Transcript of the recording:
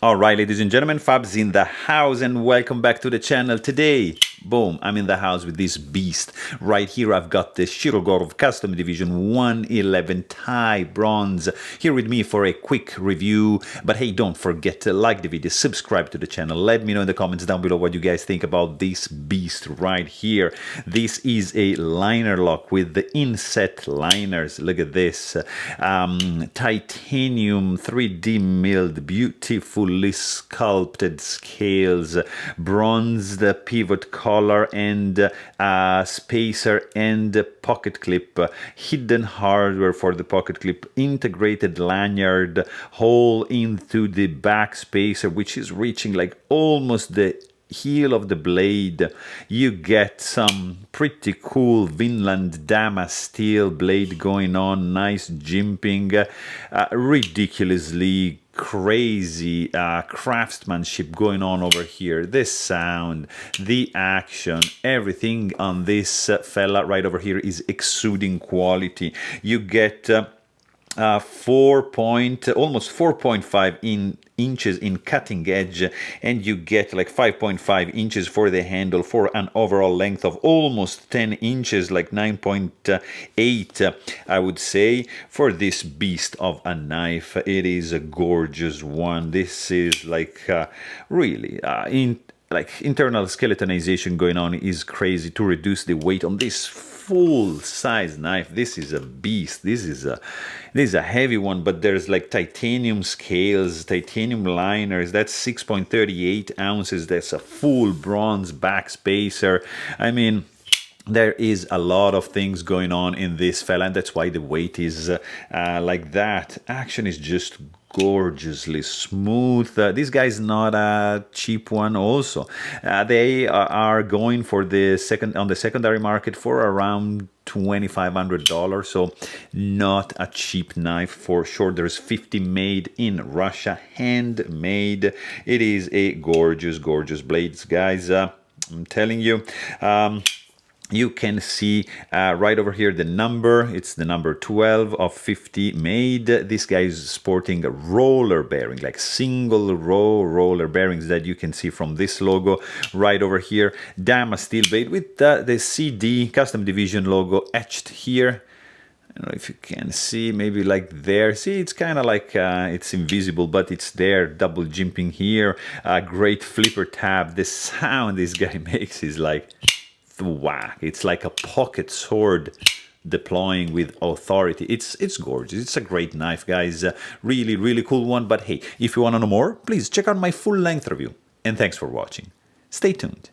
Alright, ladies and gentlemen, Fab's in the house and welcome back to the channel. Today, boom, I'm in the house with this beast. Right here I've got the Shirogorov Custom Division 111 Thai bronze here with me for a quick review. But hey, don't forget to like the video, subscribe to the channel. Let me know in the comments down below what you guys think about this beast right here. This is a liner lock with the inset liners. Look at this. Titanium 3D milled, beautifully sculpted scales, bronzed pivot collar and spacer and pocket clip, hidden hardware for the pocket clip, integrated lanyard, hole into the back spacer, which is reaching like almost the heel of the blade. You get some pretty cool Vinland Dama steel blade going on, nice jimping, ridiculously crazy craftsmanship going on over here. This sound, the action, everything on this fella right over here is exuding quality. You get almost 4.5 inches in cutting edge, and you get like 5.5 inches for the handle for an overall length of almost 10 inches, like 9.8 I would say, for this beast of a knife. It is a gorgeous one. This is like really internal skeletonization going on is crazy to reduce the weight on this full-size knife. This is a beast. This is a heavy one, but there's like titanium scales, titanium liners. That's 6.38 ounces. That's a full bronze back spacer. I mean, there is a lot of things going on in this fella, and that's why the weight is like that. Action is just gorgeously smooth. This guy's not a cheap one also. They are going for the secondary market for around $2,500, so not a cheap knife for sure. There's 50 made in Russia, handmade. It is a gorgeous blades, guys. I'm telling you. You can see right over here the number. It's the number 12 of 50 made. This guy is sporting a roller bearing, like single row roller bearings that you can see from this logo right over here. Dama steel blade with the CD Custom Division logo etched here. I don't know if you can see, maybe like there. See, it's kind of like it's invisible, but it's there. Double jimping here. Great flipper tab. The sound this guy makes is like whack. It's like a pocket sword deploying with authority. It's gorgeous. It's a great knife, guys. Really cool one. But hey, if you want to know more, please check out my full-length review. And thanks for watching. Stay tuned.